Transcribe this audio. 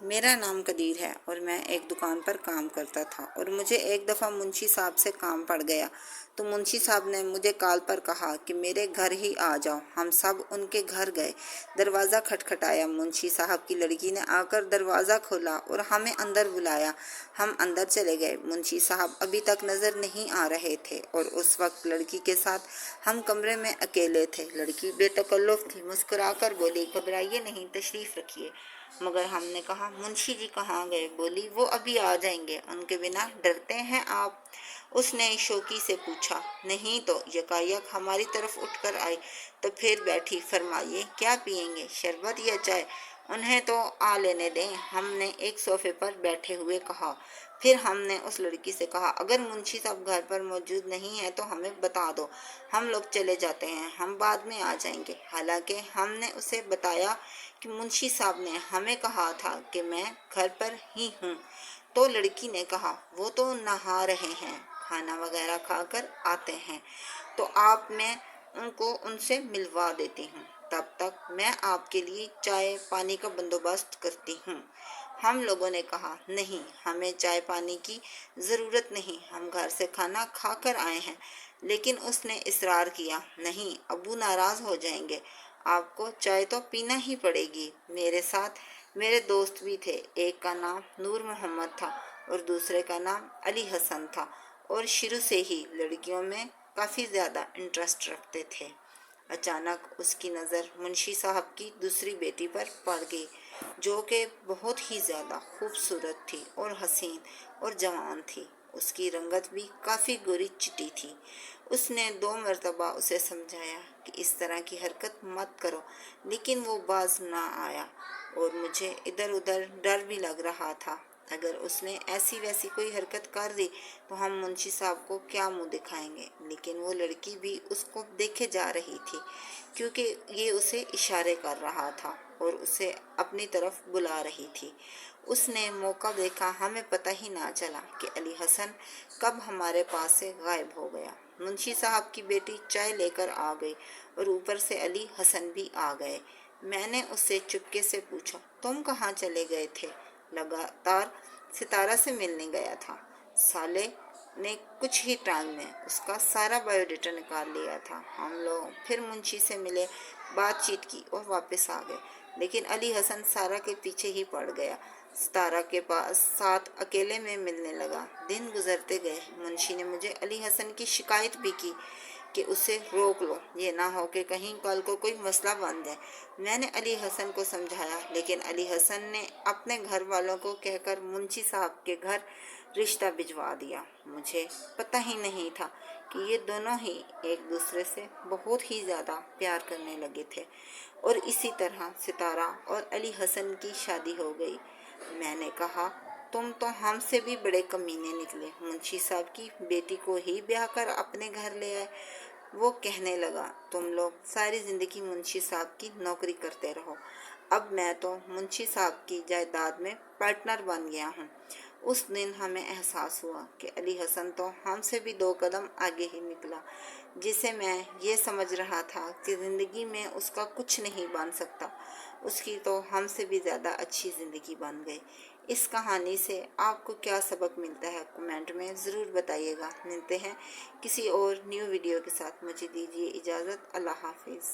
میرا نام قدیر ہے اور میں ایک دکان پر کام کرتا تھا اور مجھے ایک دفعہ منشی صاحب سے کام پڑ گیا تو منشی صاحب نے مجھے کال پر کہا کہ میرے گھر ہی آ جاؤ۔ ہم سب ان کے گھر گئے۔ دروازہ کھٹکھٹایا، منشی صاحب کی لڑکی نے آ کر دروازہ کھولا اور ہمیں اندر بلایا۔ ہم اندر چلے گئے۔ منشی صاحب ابھی تک نظر نہیں آ رہے تھے اور اس وقت لڑکی کے ساتھ ہم کمرے میں اکیلے تھے۔ لڑکی بے تکلف تھی، مسکرا کر بولی، گھبرائیے نہیں، تشریف رکھیے۔ مگر ہم نے کہا منشی جی کہاں گئے؟ بولی وہ ابھی آ جائیں گے، ان کے بنا ڈرتے ہیں آپ؟ اس نے شوقی سے پوچھا۔ نہیں تو یکایک ہماری طرف اٹھ کر آئی تو پھر بیٹھی۔ فرمائیے کیا پئیں گے، شربت یا چائے؟ انہیں تو آ لینے دیں، ہم نے ایک صوفے پر بیٹھے ہوئے کہا۔ پھر ہم نے اس لڑکی سے کہا اگر منشی صاحب گھر پر موجود نہیں ہیں تو ہمیں بتا دو، ہم لوگ چلے جاتے ہیں، ہم بعد میں آ جائیں گے۔ حالانکہ ہم نے اسے بتایا کہ منشی صاحب نے ہمیں کہا تھا کہ میں گھر پر ہی ہوں، تو لڑکی نے کہا وہ تو نہا رہے ہیں، کھانا وغیرہ کھا کر آتے ہیں، تو آپ میں ان کو ان سے ملوا دیتی ہوں، تب تک میں آپ کے لیے چائے پانی کا بندوبست کرتی ہوں۔ ہم لوگوں نے کہا نہیں، ہمیں چائے پانی کی ضرورت نہیں، ہم گھر سے کھانا کھا کر آئے ہیں۔ لیکن اس نے اصرار کیا، نہیں، ابو ناراض ہو جائیں گے، آپ کو چائے تو پینا ہی پڑے گی۔ میرے ساتھ میرے دوست بھی تھے، ایک کا نام نور محمد تھا اور دوسرے کا نام علی حسن تھا، اور شروع سے ہی لڑکیوں میں کافی زیادہ انٹرسٹ رکھتے تھے۔ اچانک اس کی نظر منشی صاحب کی دوسری بیٹی پر پڑ گئی، جو کہ بہت ہی زیادہ خوبصورت تھی اور حسین اور جوان تھی۔ اس کی رنگت بھی کافی گوری چٹی تھی۔ اس نے 2 مرتبہ اسے سمجھایا کہ اس طرح کی حرکت مت کرو، لیکن وہ باز نہ آیا، اور مجھے ادھر ادھر ڈر بھی لگ رہا تھا۔ اگر اس نے ایسی ویسی کوئی حرکت کر دی تو ہم منشی صاحب کو کیا منہ دکھائیں گے؟ لیکن وہ لڑکی بھی اس کو دیکھے جا رہی تھی، کیونکہ یہ اسے اشارے کر رہا تھا اور اسے اپنی طرف بلا رہی تھی۔ اس نے موقع دیکھا، ہمیں پتہ ہی نہ چلا کہ علی حسن کب ہمارے پاس سے غائب ہو گیا۔ منشی صاحب کی بیٹی چائے لے کر آ گئی اور اوپر سے علی حسن بھی آ گئے۔ میں نے اس سے چپکے سے پوچھا تم کہاں چلے گئے تھے؟ لگاتار ستارہ سے ملنے گیا تھا۔ سالے نے کچھ ہی ٹائم میں اس کا سارا بایو ڈیٹا نکال لیا تھا۔ ہم لوگ پھر منشی سے ملے، بات چیت کی اور واپس آ گئے، لیکن علی حسن سارا کے پیچھے ہی پڑ گیا، ستارہ کے ساتھ اکیلے میں ملنے لگا۔ دن گزرتے گئے، منشی نے مجھے علی حسن کی شکایت بھی کی کہ اسے روک لو، یہ نہ ہو کہ کہیں کل کو کوئی مسئلہ بن جائے۔ میں نے علی حسن کو سمجھایا، لیکن علی حسن نے اپنے گھر والوں کو کہہ کر منشی صاحب کے گھر رشتہ بھجوا دیا۔ مجھے پتہ ہی نہیں تھا کہ یہ دونوں ہی ایک دوسرے سے بہت ہی زیادہ پیار کرنے لگے تھے، اور اسی طرح ستارہ اور علی حسن کی شادی ہو گئی۔ میں نے کہا تم تو ہم سے بھی بڑے کمینے نکلے، منشی صاحب کی بیٹی کو ہی بیاہ کر اپنے گھر لے آئے۔ وہ کہنے لگا تم لوگ ساری زندگی منشی صاحب کی نوکری کرتے رہو، اب میں تو منشی صاحب کی جائیداد میں پارٹنر بن گیا ہوں۔ اس دن ہمیں احساس ہوا کہ علی حسن تو ہم سے بھی 2 قدم آگے ہی نکلا، جسے میں یہ سمجھ رہا تھا کہ زندگی میں اس کا کچھ نہیں بن سکتا، اس کی تو ہم سے بھی زیادہ اچھی زندگی بن گئی۔ اس کہانی سے آپ کو کیا سبق ملتا ہے کمنٹ میں ضرور بتائیے گا۔ ملتے ہیں کسی اور نیو ویڈیو کے ساتھ، مجھے دیجیے اجازت، اللہ حافظ۔